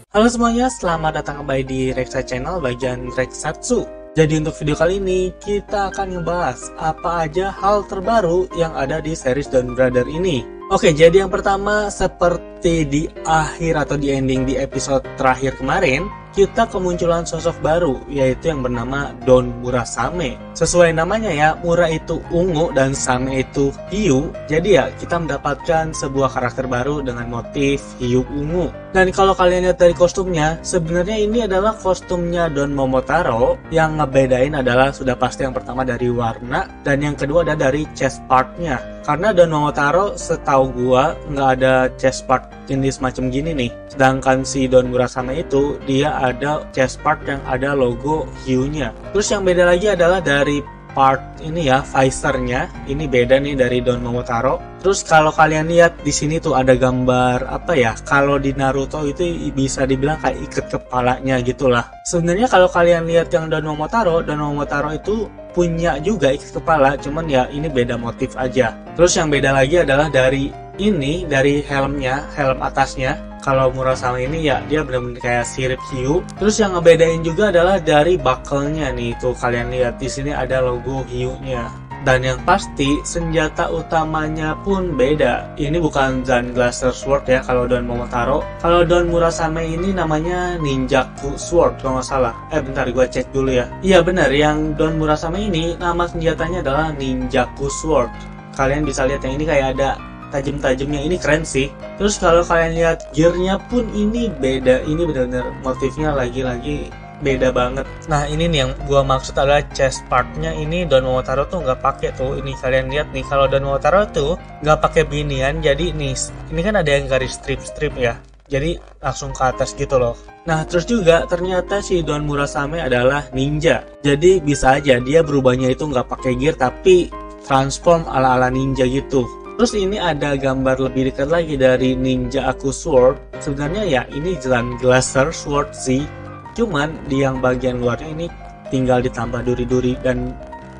Halo semuanya, selamat datang kembali di Reksa Channel bagian Reksatsu. Jadi untuk video kali ini, kita akan ngebahas apa aja hal terbaru yang ada di series Don Brother ini. Oke, jadi yang pertama, seperti di akhir atau di ending di episode terakhir kemarin, kita kemunculan sosok baru, yaitu yang bernama Don Murasame. Sesuai namanya ya, Mura itu ungu dan Same itu hiu. Jadi ya, kita mendapatkan sebuah karakter baru dengan motif hiu ungu. Dan kalau kalian lihat dari kostumnya, sebenarnya ini adalah kostumnya Don Momotaro. Yang ngebedain adalah sudah pasti yang pertama dari warna, dan yang kedua ada dari chest partnya. Karena Don Momotaro setahu gua nggak ada chest part jenis macam gini nih. Sedangkan si Don Murasame itu dia ada chest part yang ada logo hiunya. Terus yang beda lagi adalah dari part ini ya, visornya. Ini beda nih dari Don Momotaro. Terus kalau kalian lihat di sini tuh ada gambar apa ya? Kalau di Naruto itu bisa dibilang kayak ikat kepalanya gitulah. Sebenarnya kalau kalian lihat yang Don Momotaro itu punya juga ikat kepala, cuman ya ini beda motif aja. Terus yang beda lagi adalah dari ini, dari helmnya, helm atasnya. Kalau Murasame ini ya dia benar-benar kayak sirip hiu. Terus yang ngebedain juga adalah dari buckle-nya nih, tuh kalian lihat di sini ada logo hiunya. Dan yang pasti senjata utamanya pun beda. Ini bukan Zanglaser Sword ya kalau Don Momotaro. Kalau Don Murasame ini namanya Ninjaku Sword kalau nggak salah. Bentar gua cek dulu ya. Iya benar, yang Don Murasame ini nama senjatanya adalah Ninjaku Sword. Kalian bisa lihat yang ini kayak ada tajam-tajamnya, ini keren sih. Terus kalau kalian lihat gearnya pun ini beda. Ini benar-benar motifnya lagi-lagi beda banget. Nah ini nih yang gua maksud adalah chest partnya. Ini Don Momotaro tuh nggak pakai tuh. Ini kalian lihat nih, kalau Don Momotaro tuh nggak pakai binian. Jadi nih ini kan ada yang garis strip-strip ya, jadi langsung ke atas gitu loh. Nah terus juga ternyata si Don Murasame adalah ninja. Jadi bisa aja dia berubahnya itu nggak pakai gear tapi transform ala-ala ninja gitu. Terus ini ada gambar lebih dekat lagi dari Ninjaku Sword. Sebenarnya ya ini Zanglaser Sword sih. Cuman di yang bagian luarnya ini tinggal ditambah duri-duri dan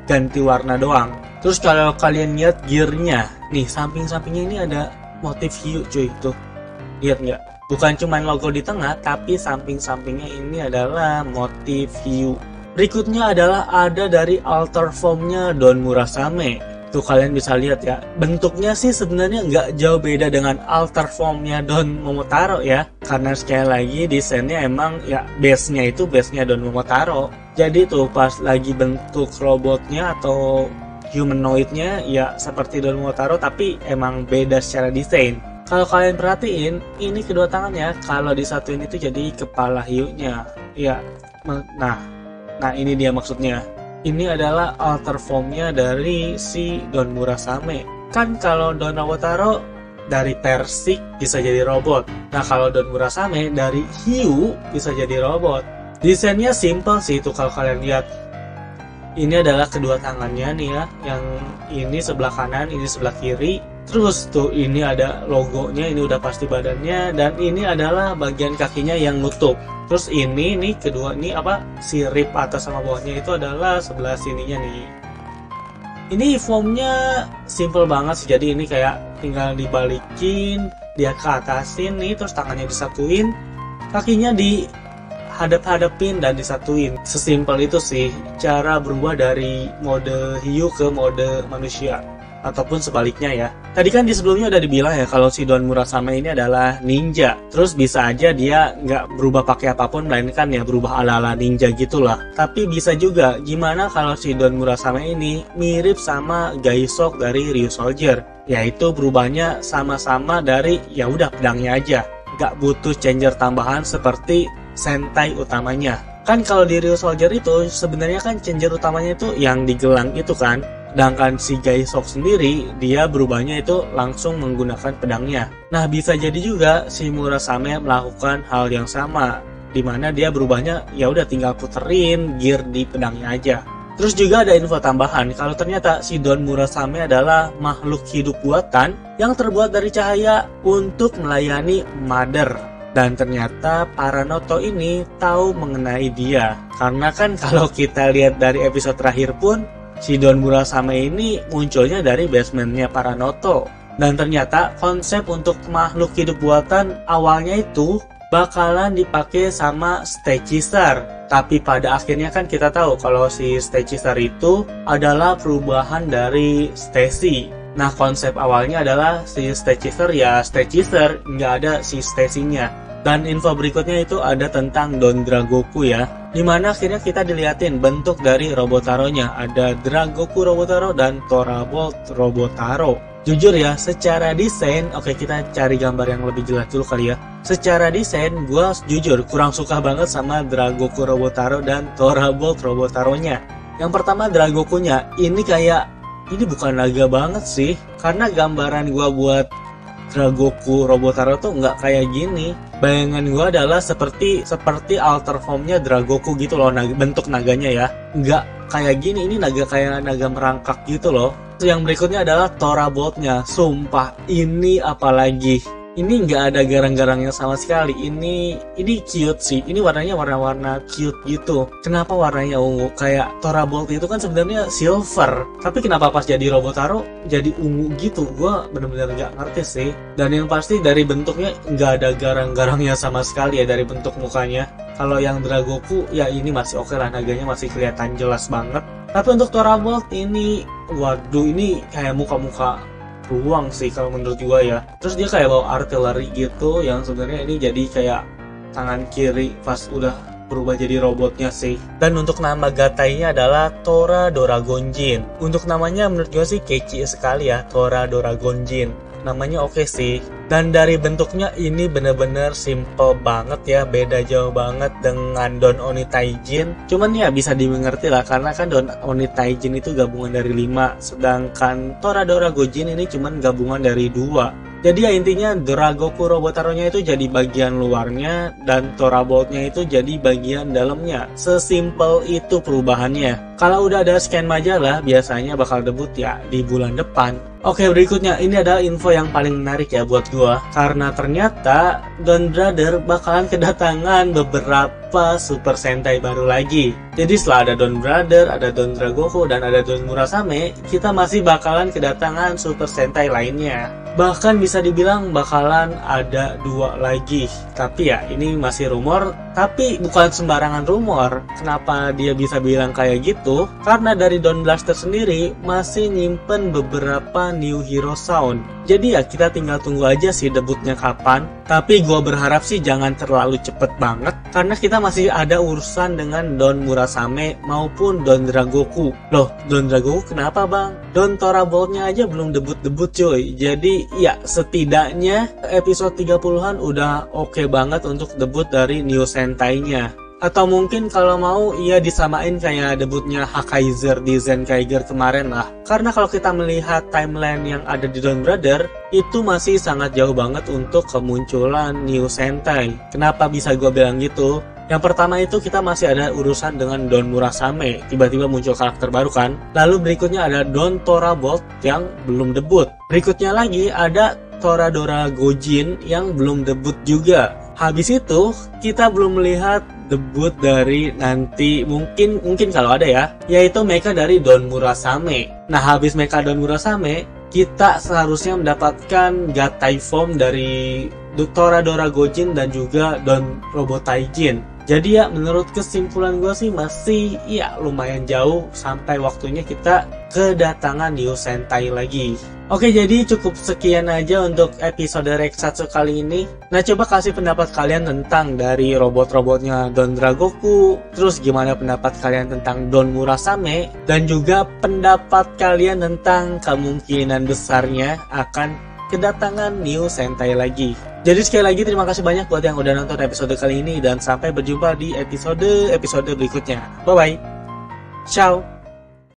ganti warna doang. Terus kalau kalian lihat gearnya, nih samping-sampingnya ini ada motif hiu cuy, tuh. Lihat nggak? Bukan cuma logo di tengah, tapi samping-sampingnya ini adalah motif hiu. Berikutnya adalah ada dari alter formnya Don Murasame. Tuh kalian bisa lihat ya, bentuknya sih sebenarnya nggak jauh beda dengan alter formnya Don Momotaro ya. Karena sekali lagi desainnya emang ya base-nya itu base-nya Don Momotaro. Jadi tuh pas lagi bentuk robotnya atau humanoidnya ya seperti Don Momotaro, tapi emang beda secara desain. Kalau kalian perhatiin, ini kedua tangannya kalau disatuin itu jadi kepala hiunya. Ya, nah ini dia maksudnya. Ini adalah alter formnya dari si Don Murasame. Kan kalau Don Momotaro dari persik bisa jadi robot. Nah kalau Don Murasame dari hiu bisa jadi robot. Desainnya simple sih itu kalau kalian lihat. Ini adalah kedua tangannya nih ya. Yang ini sebelah kanan, ini sebelah kiri. Terus tuh ini ada logonya, ini udah pasti badannya. Dan ini adalah bagian kakinya yang nutup. Terus ini nih kedua nih apa, sirip atas sama bawahnya itu adalah sebelah sininya nih. Ini formnya simple banget sih. Jadi ini kayak tinggal dibalikin, dia ke atasin nih, terus tangannya disatuin, kakinya dihadap-hadapin dan disatuin. Sesimpel itu sih cara berubah dari mode hiu ke mode manusia. Ataupun sebaliknya ya. Tadi kan di sebelumnya udah dibilang ya kalau si Don Murasame ini adalah ninja. Terus bisa aja dia nggak berubah pakai apapun, melainkan ya berubah ala-ala ninja gitulah. Tapi bisa juga gimana kalau si Don Murasame ini mirip sama Gaisok dari Ryusoulger, yaitu berubahnya sama-sama dari ya udah pedangnya aja, nggak butuh changer tambahan seperti Sentai utamanya. Kan kalau di Ryusoulger itu sebenarnya kan changer utamanya itu yang di gelang itu kan. Sedangkan si Gaisok sendiri dia berubahnya itu langsung menggunakan pedangnya. Nah bisa jadi juga si Murasame melakukan hal yang sama, dimana dia berubahnya ya udah tinggal puterin gear di pedangnya aja. Terus juga ada info tambahan kalau ternyata si Don Murasame adalah makhluk hidup buatan yang terbuat dari cahaya untuk melayani Mother. Dan ternyata Paranoto ini tahu mengenai dia. Karena kan kalau kita lihat dari episode terakhir pun si Don Murasame ini munculnya dari basementnya Paranoto. Dan ternyata konsep untuk makhluk hidup buatan awalnya itu bakalan dipakai sama Stachizer. Tapi pada akhirnya kan kita tahu kalau si Stachizer itu adalah perubahan dari Stacy. Nah, konsep awalnya adalah si Stachizer ya Stachizer, nggak ada si Stacy-nya. Dan info berikutnya itu ada tentang Don Dragoku ya, dimana akhirnya kita dilihatin bentuk dari Robotaro-nya. Ada Dragoku Robotaro dan Thorabot Robotaro. Jujur ya, secara desain, oke kita cari gambar yang lebih jelas dulu kali ya. Secara desain, gue jujur kurang suka banget sama Dragoku Robotaro dan Thorabot Robotaro-nya. Yang pertama Dragoku-nya, ini bukan naga banget sih. Karena gambaran gue buat Dragoku Robotaro tuh nggak kayak gini. Bayangan gue adalah seperti alter formnya Dragoku gitu loh, bentuk naganya ya. Nggak kayak gini, ini kayak naga merangkak gitu loh. Yang berikutnya adalah Thorabot-nya. Sumpah, ini apalagi. Ini nggak ada garang-garangnya sama sekali. Ini cute sih. Ini warnanya warna-warna cute gitu. Kenapa warnanya ungu? Kayak Thorabot itu kan sebenarnya silver. Tapi kenapa pas jadi Robotaro jadi ungu gitu? Gua bener-bener nggak ngerti sih. Dan yang pasti dari bentuknya nggak ada garang-garangnya sama sekali ya dari bentuk mukanya. Kalau yang Dragoku ya ini masih oke lah, naganya masih kelihatan jelas banget. Tapi untuk Thorabot ini, waduh, ini kayak muka-muka ruang sih kalau menurut gua ya. Terus dia kayak bawa artileri gitu, yang sebenarnya ini jadi kayak tangan kiri pas udah berubah jadi robotnya sih. Dan untuk nama gatainya adalah Toradora Gonjin. Untuk namanya menurut gua sih kece sekali ya, Toradora Gonjin. Namanya oke sih. Dan dari bentuknya ini bener-bener simple banget ya, beda jauh banget dengan Don Oni Taijin. Cuman ya bisa dimengerti lah, karena kan Don Oni Taijin itu gabungan dari 5, sedangkan Toradora Gonjin ini cuman gabungan dari 2. Jadi ya intinya Dragoku Robotaro-nya itu jadi bagian luarnya dan Thorabot-nya itu jadi bagian dalamnya. Sesimpel itu perubahannya. Kalau udah ada scan majalah biasanya bakal debut ya di bulan depan. Oke, berikutnya ini adalah info yang paling menarik ya buat gua, karena ternyata Don Brother bakalan kedatangan beberapa Super Sentai baru lagi. Jadi setelah ada Don Brother, ada Don Dragoku, dan ada Don Murasame, kita masih bakalan kedatangan Super Sentai lainnya. Bahkan bisa dibilang bakalan ada 2 lagi. Tapi ya ini masih rumor, tapi bukan sembarangan rumor. Kenapa dia bisa bilang kayak gitu? Karena dari Don Blaster sendiri masih nyimpen beberapa new hero sound. Jadi ya kita tinggal tunggu aja sih debutnya kapan. Tapi gue berharap sih jangan terlalu cepet banget, karena kita masih ada urusan dengan Don Murasame maupun Don Dragoku. Loh, Don Dragoku kenapa bang? Don Thorabot-nya aja belum debut-debut cuy. Jadi ya setidaknya episode 30-an udah oke banget untuk debut dari New Sentai-nya. Atau mungkin kalau mau ia disamain kayak debutnya Hakaiser di Zenkaiger kemarin lah. Karena kalau kita melihat timeline yang ada di Don Brother, itu masih sangat jauh banget untuk kemunculan New Sentai. Kenapa bisa gue bilang gitu? Yang pertama itu kita masih ada urusan dengan Don Murasame, tiba-tiba muncul karakter baru kan. Lalu berikutnya ada Don Thorabot yang belum debut. Berikutnya lagi ada Toradora Gonjin yang belum debut juga. Habis itu kita belum melihat debut dari nanti mungkin kalau ada ya, yaitu mecha dari Don Murasame. Nah, habis mecha Don Murasame, kita seharusnya mendapatkan Gatai form dari Toradora Gonjin dan juga Don Robot Taijin. Jadi ya menurut kesimpulan gue sih masih ya lumayan jauh sampai waktunya kita kedatangan New Sentai lagi. Oke, jadi cukup sekian aja untuk episode Rexatsu kali ini. Nah, coba kasih pendapat kalian tentang dari robot-robotnya Don Dragoku, terus gimana pendapat kalian tentang Don Murasame, dan juga pendapat kalian tentang kemungkinan besarnya akan kedatangan New Sentai lagi. Jadi sekali lagi terima kasih banyak buat yang udah nonton episode kali ini, dan sampai berjumpa di episode berikutnya. Bye bye. Ciao.